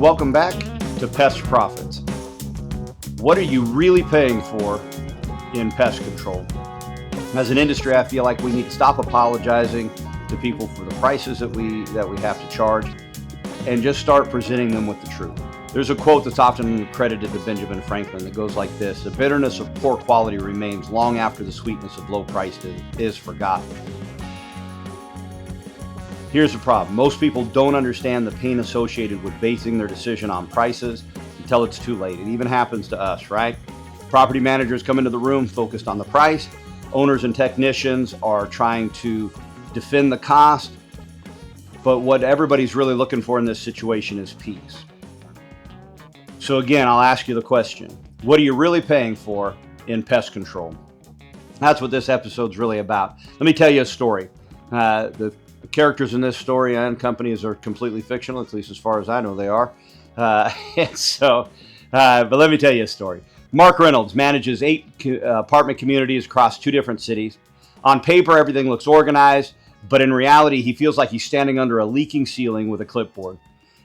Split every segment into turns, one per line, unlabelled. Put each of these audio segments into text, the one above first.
Welcome back to Pest Profits. What are you really paying for in pest control? As an industry, I feel like we need to stop apologizing to people for the prices that we have to charge and just start presenting them with the truth. There's a quote that's often credited to Benjamin Franklin that goes like this: "The bitterness of poor quality remains long after the sweetness of low price is forgotten." Here's the problem. Most people don't understand the pain associated with basing their decision on prices until it's too late. It even happens to us, right? Property managers come into the room focused on the price. Owners and technicians are trying to defend the cost. But what everybody's really looking for in this situation is peace. So again, I'll ask you the question: what are you really paying for in pest control? That's what this episode's really about. Let me tell you a story. The characters in this story and companies are completely fictional, at least as far as I know they are. But let me tell you a story. Mark Reynolds manages 8 apartment communities across 2 different cities. On paper, everything looks organized, but in reality, he feels like he's standing under a leaking ceiling with a clipboard.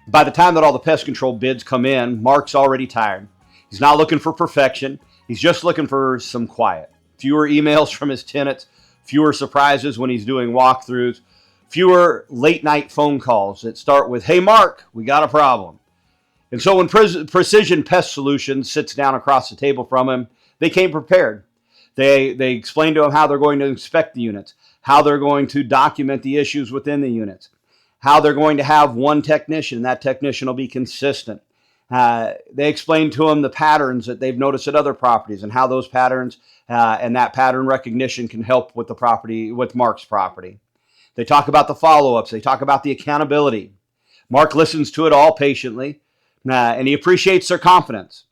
By the time that all the pest control bids come in, Mark's already tired. He's not looking for perfection. He's just looking for some quiet. Fewer emails from his tenants, fewer surprises when he's doing walkthroughs, fewer late night phone calls that start with, "Hey, Mark, we got a problem." And so when Precision Pest Solutions sits down across the table from him, they came prepared. They explain to him how they're going to inspect the units, how they're going to document the issues within the units, how they're going to have one technician, and that technician will be consistent. They explain to him the patterns that they've noticed at other properties and how those patterns and that pattern recognition can help with the property, with Mark's property. They talk about the follow-ups. They talk about the accountability. Mark listens to it all patiently, and he appreciates their confidence.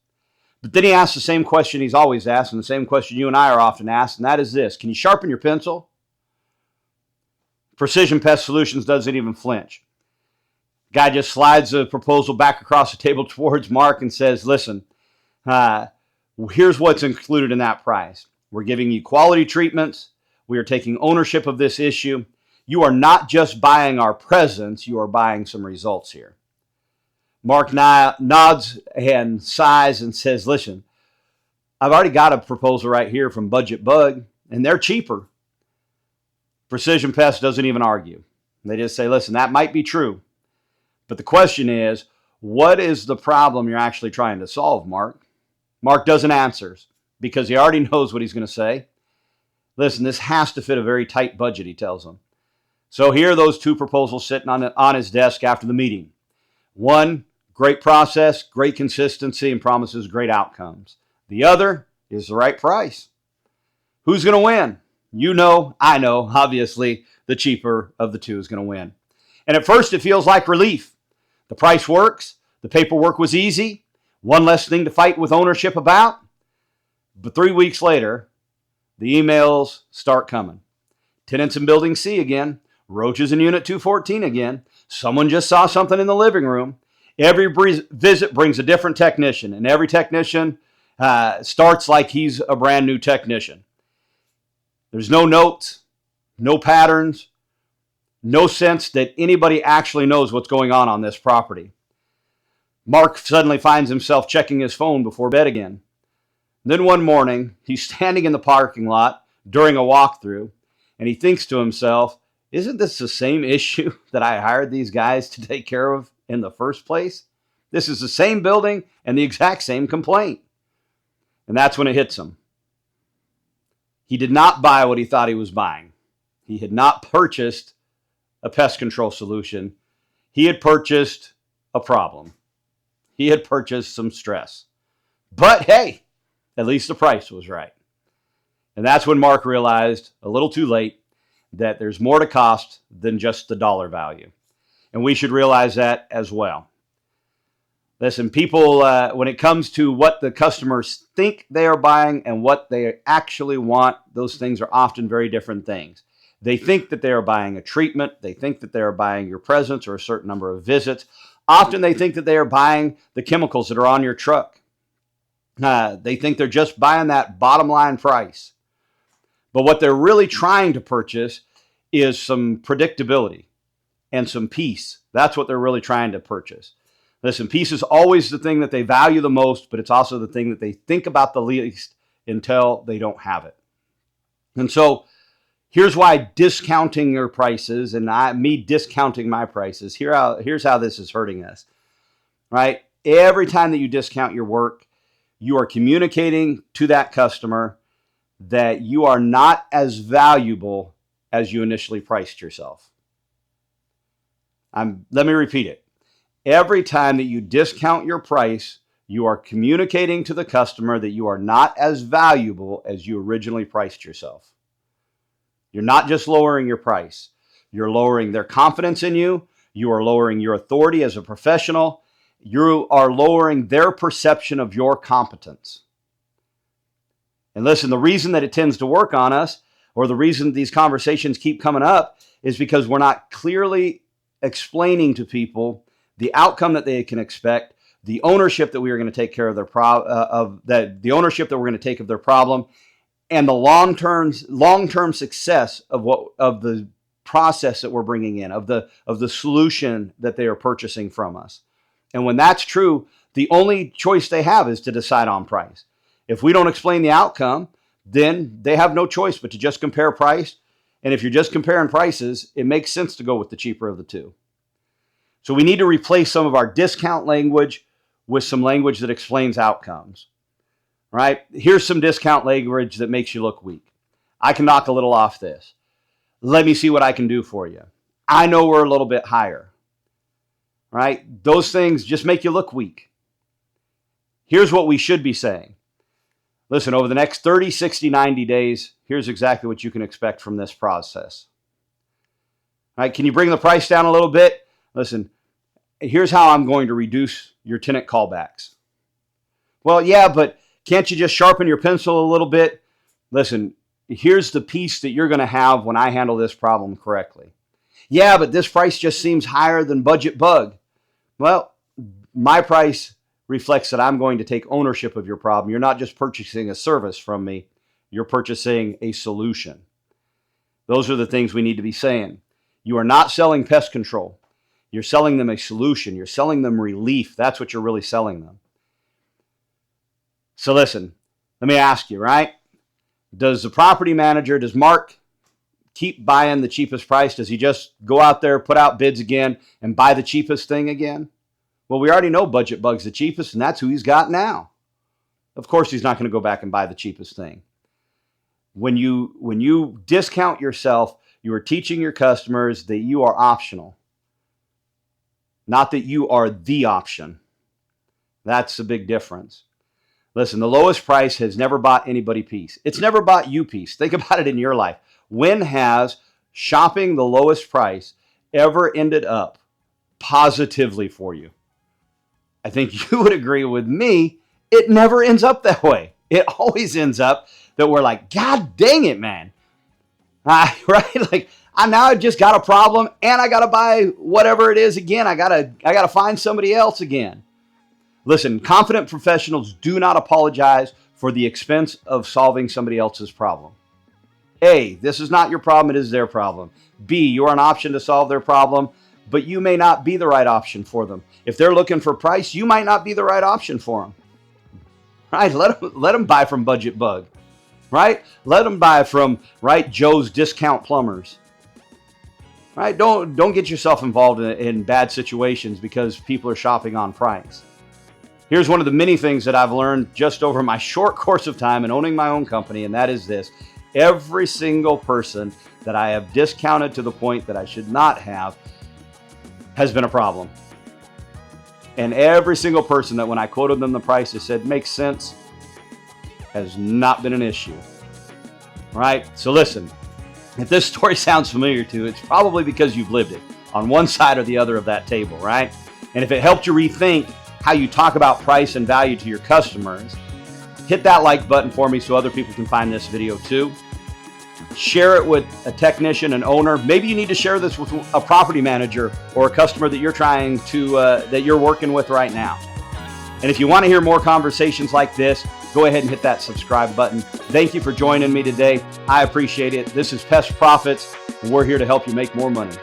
But then he asks the same question he's always asked, and the same question you and I are often asked, and that is this: can you sharpen your pencil? Precision Pest Solutions doesn't even flinch. Guy just slides the proposal back across the table towards Mark and says, "Listen, here's what's included in that price. We're giving you quality treatments. We are taking ownership of this issue. You are not just buying our presence, you are buying some results here." Mark nods and sighs and says, "Listen, I've already got a proposal right here from Budget Bug, and they're cheaper." Precision Pest doesn't even argue. They just say, "Listen, that might be true. But the question is, what is the problem you're actually trying to solve, Mark?" Mark doesn't answer because he already knows what he's going to say. "Listen, this has to fit a very tight budget," he tells them. So here are those 2 proposals sitting on his desk after the meeting. One, great process, great consistency, and promises great outcomes. The other is the right price. Who's going to win? You know, I know, obviously, the cheaper of the 2 is going to win. And at first, it feels like relief. The price works. The paperwork was easy. One less thing to fight with ownership about. But 3 weeks later, the emails start coming. Tenants in Building C again. Roaches in Unit 214 again. Someone just saw something in the living room. Every visit brings a different technician, and every technician starts like he's a brand new technician. There's no notes, no patterns, no sense that anybody actually knows what's going on this property. Mark suddenly finds himself checking his phone before bed again. Then one morning, he's standing in the parking lot during a walkthrough, and he thinks to himself, "Isn't this the same issue that I hired these guys to take care of in the first place? This is the same building and the exact same complaint." And that's when it hits him. He did not buy what he thought he was buying. He had not purchased a pest control solution. He had purchased a problem. He had purchased some stress. But hey, at least the price was right. And that's when Mark realized, a little too late, that there's more to cost than just the dollar value. And we should realize that as well. Listen, people, when it comes to what the customers think they are buying and what they actually want, those things are often very different things. They think that they are buying a treatment. They think that they are buying your presence or a certain number of visits. Often they think that they are buying the chemicals that are on your truck. They think they're just buying that bottom line price. But what they're really trying to purchase is some predictability and some peace. That's what they're really trying to purchase. Listen, peace is always the thing that they value the most, but it's also the thing that they think about the least until they don't have it. And so here's why discounting your prices and me discounting my prices, here's how this is hurting us, right? Every time that you discount your work, you are communicating to that customer that you are not as valuable as you initially priced yourself. Let me repeat it. Every time that you discount your price, you are communicating to the customer that you are not as valuable as you originally priced yourself. You're not just lowering your price. You're lowering their confidence in you. You are lowering your authority as a professional. You are lowering their perception of your competence. And listen, the reason that it tends to work on us, or the reason these conversations keep coming up, is because we're not clearly explaining to people the outcome that they can expect, the ownership that we are going to take care of their the ownership that we're going to take of their problem, and the long-term success of the process that we're bringing in, of the solution that they are purchasing from us. And when that's true, the only choice they have is to decide on price. If we don't explain the outcome, then they have no choice but to just compare price. And if you're just comparing prices, it makes sense to go with the cheaper of the two. So we need to replace some of our discount language with some language that explains outcomes, right? Here's some discount language that makes you look weak. I can knock a little off this. Let me see what I can do for you. I know we're a little bit higher, right? Those things just make you look weak. Here's what we should be saying. Listen, over the next 30, 60, 90 days, here's exactly what you can expect from this process. All right, can you bring the price down a little bit? Listen, here's how I'm going to reduce your tenant callbacks. Well, yeah, but can't you just sharpen your pencil a little bit? Listen, here's the piece that you're going to have when I handle this problem correctly. Yeah, but this price just seems higher than budget bug. Well, my price reflects that I'm going to take ownership of your problem. You're not just purchasing a service from me. You're purchasing a solution. Those are the things we need to be saying. You are not selling pest control. You're selling them a solution. You're selling them relief. That's what you're really selling them. So listen, let me ask you, right? Does the property manager, does Mark keep buying the cheapest price? Does he just go out there, put out bids again, and buy the cheapest thing again? Well, we already know Budget Bug's the cheapest, and that's who he's got now. Of course, he's not going to go back and buy the cheapest thing. When you discount yourself, you are teaching your customers that you are optional, not that you are the option. That's the big difference. Listen, the lowest price has never bought anybody peace. It's never bought you peace. Think about it in your life. When has shopping the lowest price ever ended up positively for you? I think you would agree with me, it never ends up that way. It always ends up that we're like, God dang it, man. Right? Like, I just got a problem and I got to buy whatever it is again. I got to find somebody else again. Listen, confident professionals do not apologize for the expense of solving somebody else's problem. A, this is not your problem, it is their problem. B, you are an option to solve their problem, but you may not be the right option for them. If they're looking for price, you might not be the right option for them. Right? Let them buy from Budget Bug. Right? Let them buy from Joe's Discount Plumbers. Right? Don't get yourself involved in bad situations because people are shopping on price. Here's one of the many things that I've learned just over my short course of time in owning my own company, and that is this. Every single person that I have discounted to the point that I should not have has been a problem. And every single person that when I quoted them the price, they said, makes sense, has not been an issue. Right? So listen, if this story sounds familiar to you, it's probably because you've lived it on one side or the other of that table, right? And if it helped you rethink how you talk about price and value to your customers, hit that like button for me so other people can find this video too. Share it with a technician, an owner. Maybe you need to share this with a property manager or a customer that you're trying to, that you're working with right now. And if you want to hear more conversations like this, go ahead and hit that subscribe button. Thank you for joining me today. I appreciate it. This is Pest Profits, and we're here to help you make more money.